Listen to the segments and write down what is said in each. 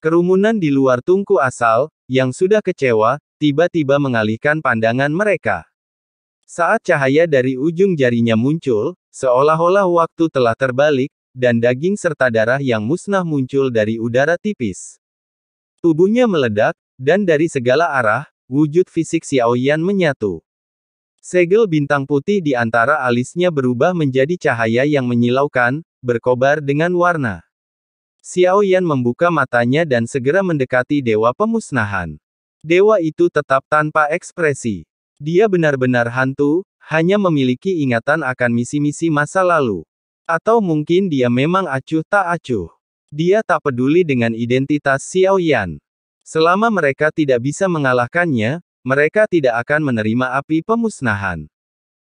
Kerumunan di luar tungku asal, yang sudah kecewa, tiba-tiba mengalihkan pandangan mereka. Saat cahaya dari ujung jarinya muncul, seolah-olah waktu telah terbalik, dan daging serta darah yang musnah muncul dari udara tipis. Tubuhnya meledak, dan dari segala arah, wujud fisik Xiaoyan menyatu. Segel bintang putih di antara alisnya berubah menjadi cahaya yang menyilaukan, berkobar dengan warna. Xiaoyan membuka matanya dan segera mendekati dewa pemusnahan. Dewa itu tetap tanpa ekspresi. Dia benar-benar hantu, hanya memiliki ingatan akan misi-misi masa lalu. Atau mungkin dia memang acuh tak acuh. Dia tak peduli dengan identitas Xiaoyan. Selama mereka tidak bisa mengalahkannya, mereka tidak akan menerima api pemusnahan.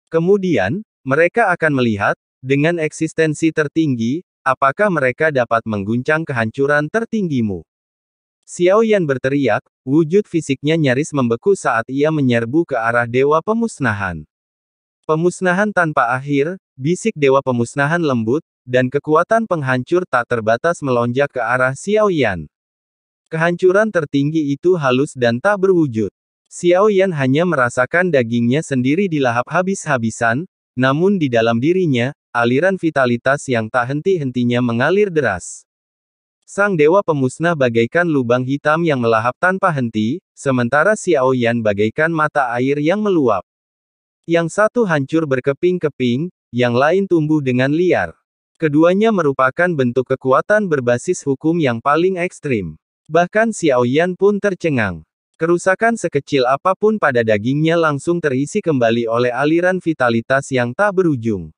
Kemudian, mereka akan melihat, dengan eksistensi tertinggi, apakah mereka dapat mengguncang kehancuran tertinggimu. Xiaoyan berteriak, wujud fisiknya nyaris membeku saat ia menyerbu ke arah dewa pemusnahan. Pemusnahan tanpa akhir, bisik dewa pemusnahan lembut, dan kekuatan penghancur tak terbatas melonjak ke arah Xiaoyan. Kehancuran tertinggi itu halus dan tak berwujud. Xiaoyan hanya merasakan dagingnya sendiri dilahap habis-habisan, namun di dalam dirinya, aliran vitalitas yang tak henti-hentinya mengalir deras. Sang dewa pemusnah bagaikan lubang hitam yang melahap tanpa henti, sementara Xiaoyan bagaikan mata air yang meluap. Yang satu hancur berkeping-keping, yang lain tumbuh dengan liar. Keduanya merupakan bentuk kekuatan berbasis hukum yang paling ekstrim. Bahkan Xiaoyan pun tercengang. Kerusakan sekecil apapun pada dagingnya langsung terisi kembali oleh aliran vitalitas yang tak berujung.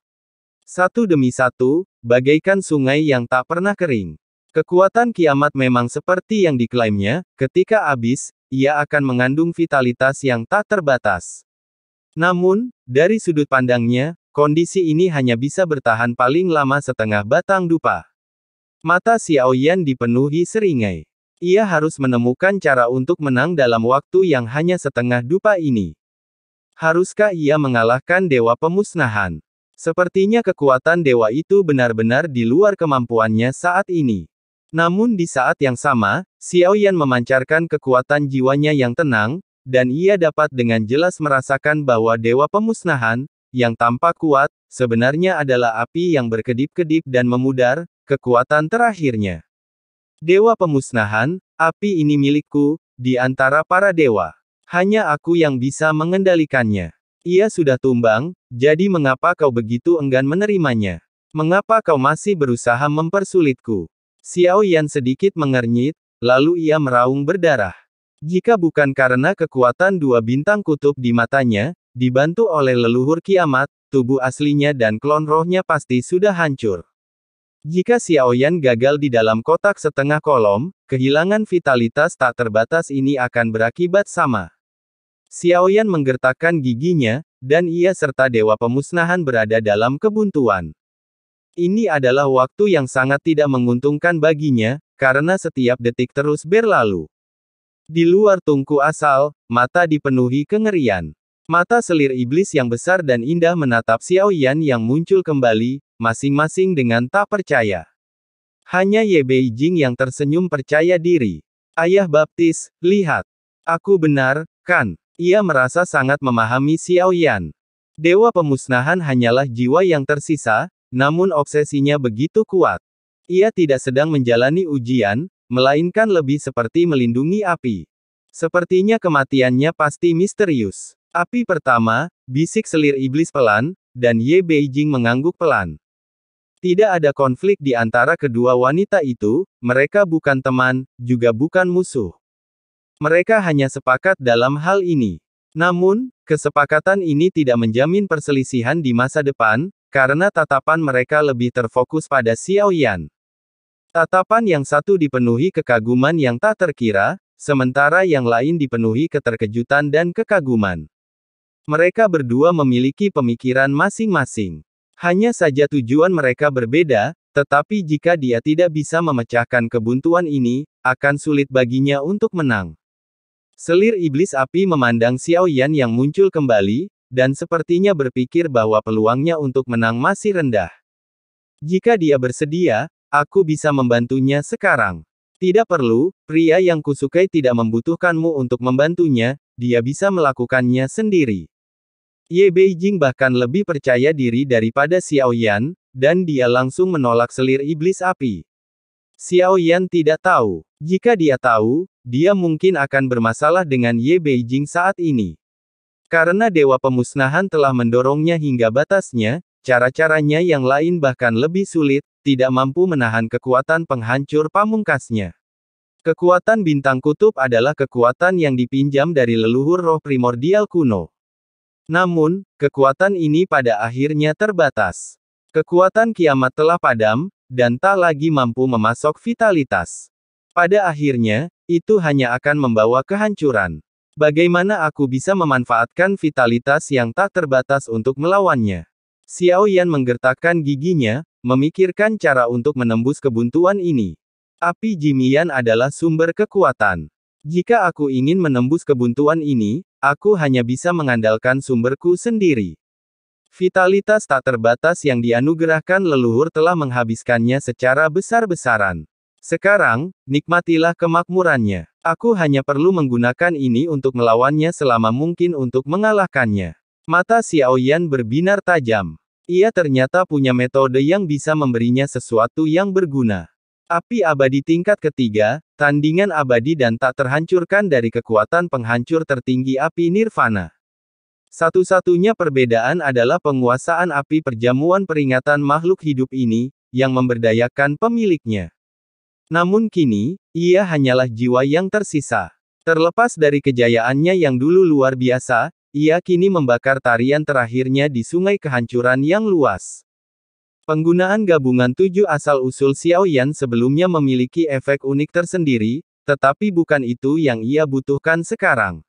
Satu demi satu, bagaikan sungai yang tak pernah kering. Kekuatan kiamat memang seperti yang diklaimnya, ketika habis, ia akan mengandung vitalitas yang tak terbatas. Namun, dari sudut pandangnya, kondisi ini hanya bisa bertahan paling lama setengah batang dupa. Mata Xiaoyan dipenuhi seringai. Ia harus menemukan cara untuk menang dalam waktu yang hanya setengah dupa ini. Haruskah ia mengalahkan dewa pemusnahan? Sepertinya kekuatan dewa itu benar-benar di luar kemampuannya saat ini. Namun di saat yang sama, Xiaoyan memancarkan kekuatan jiwanya yang tenang, dan ia dapat dengan jelas merasakan bahwa dewa pemusnahan, yang tampak kuat, sebenarnya adalah api yang berkedip-kedip dan memudar, kekuatan terakhirnya. Dewa pemusnahan, api ini milikku, di antara para dewa. Hanya aku yang bisa mengendalikannya. Ia sudah tumbang, jadi mengapa kau begitu enggan menerimanya? Mengapa kau masih berusaha mempersulitku? Xiaoyan sedikit mengernyit, lalu ia meraung berdarah. Jika bukan karena kekuatan dua bintang kutub di matanya, dibantu oleh leluhur kiamat, tubuh aslinya dan klon rohnya pasti sudah hancur. Jika Xiaoyan gagal di dalam kotak setengah kolom, kehilangan vitalitas tak terbatas ini akan berakibat sama. Xiaoyan menggertakkan giginya, dan ia serta dewa pemusnahan berada dalam kebuntuan. Ini adalah waktu yang sangat tidak menguntungkan baginya, karena setiap detik terus berlalu. Di luar tungku asal, mata dipenuhi kengerian. Mata selir iblis yang besar dan indah menatap Xiaoyan yang muncul kembali, masing-masing dengan tak percaya. Hanya Ye Beijing yang tersenyum percaya diri. Ayah baptis, lihat. Aku benar, kan? Ia merasa sangat memahami Xiaoyan. Dewa pemusnahan hanyalah jiwa yang tersisa, namun obsesinya begitu kuat. Ia tidak sedang menjalani ujian, melainkan lebih seperti melindungi api. Sepertinya kematiannya pasti misterius. Api pertama, bisik selir iblis pelan, dan Ye Beijing mengangguk pelan. Tidak ada konflik di antara kedua wanita itu, mereka bukan teman, juga bukan musuh. Mereka hanya sepakat dalam hal ini. Namun, kesepakatan ini tidak menjamin perselisihan di masa depan, karena tatapan mereka lebih terfokus pada Xiaoyan. Tatapan yang satu dipenuhi kekaguman yang tak terkira, sementara yang lain dipenuhi keterkejutan dan kekaguman. Mereka berdua memiliki pemikiran masing-masing. Hanya saja tujuan mereka berbeda, tetapi jika dia tidak bisa memecahkan kebuntuan ini, akan sulit baginya untuk menang. Selir iblis api memandang Xiaoyan yang muncul kembali, dan sepertinya berpikir bahwa peluangnya untuk menang masih rendah. Jika dia bersedia, aku bisa membantunya sekarang. Tidak perlu, pria yang kusukai tidak membutuhkanmu untuk membantunya, dia bisa melakukannya sendiri. Ye Beijing bahkan lebih percaya diri daripada Xiao Yan, dan dia langsung menolak selir iblis api. Xiao Yan tidak tahu. Jika dia tahu, dia mungkin akan bermasalah dengan Ye Beijing saat ini. Karena Dewa Pemusnahan telah mendorongnya hingga batasnya, cara-caranya yang lain bahkan lebih sulit, tidak mampu menahan kekuatan penghancur pamungkasnya. Kekuatan bintang kutub adalah kekuatan yang dipinjam dari leluhur roh primordial kuno. Namun, kekuatan ini pada akhirnya terbatas. Kekuatan kiamat telah padam, dan tak lagi mampu memasok vitalitas. Pada akhirnya, itu hanya akan membawa kehancuran. Bagaimana aku bisa memanfaatkan vitalitas yang tak terbatas untuk melawannya? Xiao Yan menggertakkan giginya, memikirkan cara untuk menembus kebuntuan ini. Api Jimian adalah sumber kekuatan. Jika aku ingin menembus kebuntuan ini, aku hanya bisa mengandalkan sumberku sendiri. Vitalitas tak terbatas yang dianugerahkan leluhur telah menghabiskannya secara besar-besaran. Sekarang, nikmatilah kemakmurannya. Aku hanya perlu menggunakan ini untuk melawannya selama mungkin untuk mengalahkannya. Mata Xiao Yan berbinar tajam. Ia ternyata punya metode yang bisa memberinya sesuatu yang berguna. Api abadi tingkat ketiga, tandingan abadi dan tak terhancurkan dari kekuatan penghancur tertinggi api nirvana. Satu-satunya perbedaan adalah penguasaan api perjamuan peringatan makhluk hidup ini, yang memberdayakan pemiliknya. Namun kini, ia hanyalah jiwa yang tersisa. Terlepas dari kejayaannya yang dulu luar biasa, ia kini membakar tarian terakhirnya di sungai kehancuran yang luas. Penggunaan gabungan 7 asal-usul Xiao Yan sebelumnya memiliki efek unik tersendiri, tetapi bukan itu yang ia butuhkan sekarang.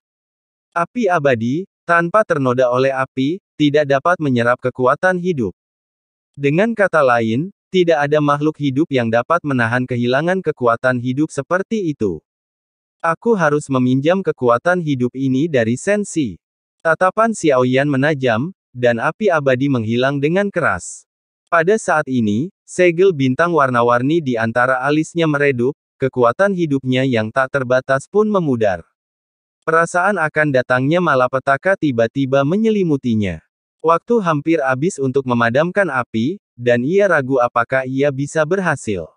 Api abadi, tanpa ternoda oleh api, tidak dapat menyerap kekuatan hidup. Dengan kata lain, tidak ada makhluk hidup yang dapat menahan kehilangan kekuatan hidup seperti itu. Aku harus meminjam kekuatan hidup ini dari Sensi. Tatapan Xiao Yan menajam, dan api abadi menghilang dengan keras. Pada saat ini, segel bintang warna-warni di antara alisnya meredup, kekuatan hidupnya yang tak terbatas pun memudar. Perasaan akan datangnya malapetaka tiba-tiba menyelimutinya. Waktu hampir habis untuk memadamkan api, dan ia ragu apakah ia bisa berhasil.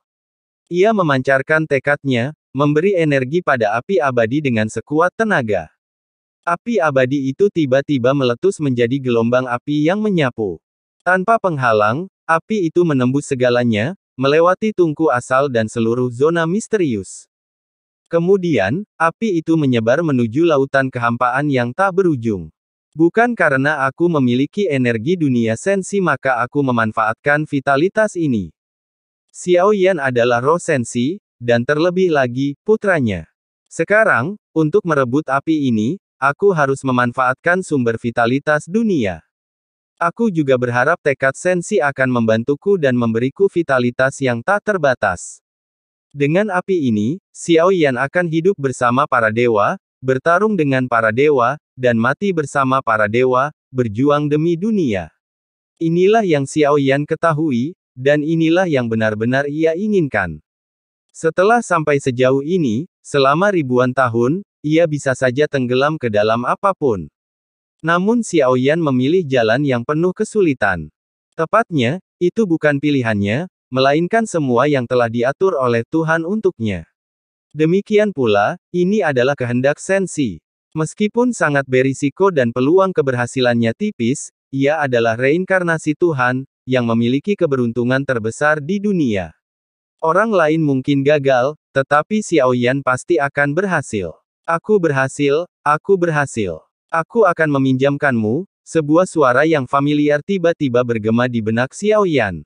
Ia memancarkan tekadnya, memberi energi pada api abadi dengan sekuat tenaga. Api abadi itu tiba-tiba meletus menjadi gelombang api yang menyapu. Tanpa penghalang, api itu menembus segalanya, melewati tungku asal dan seluruh zona misterius. Kemudian, api itu menyebar menuju lautan kehampaan yang tak berujung. Bukan karena aku memiliki energi dunia sensi maka aku memanfaatkan vitalitas ini. Xiao Yan adalah roh sensi, dan terlebih lagi, putranya. Sekarang, untuk merebut api ini, aku harus memanfaatkan sumber vitalitas dunia. Aku juga berharap tekad sensi akan membantuku dan memberiku vitalitas yang tak terbatas. Dengan api ini, Xiao Yan akan hidup bersama para dewa, bertarung dengan para dewa, dan mati bersama para dewa, berjuang demi dunia. Inilah yang Xiao Yan ketahui, dan inilah yang benar-benar ia inginkan. Setelah sampai sejauh ini, selama ribuan tahun, ia bisa saja tenggelam ke dalam apapun. Namun Xiao Yan memilih jalan yang penuh kesulitan. Tepatnya, itu bukan pilihannya, melainkan semua yang telah diatur oleh Tuhan untuknya. Demikian pula, ini adalah kehendak sensi. Meskipun sangat berisiko dan peluang keberhasilannya tipis, ia adalah reinkarnasi Tuhan, yang memiliki keberuntungan terbesar di dunia. Orang lain mungkin gagal, tetapi Xiao Yan pasti akan berhasil. Aku berhasil, aku berhasil. Aku akan meminjamkanmu, sebuah suara yang familiar tiba-tiba bergema di benak Xiao Yan.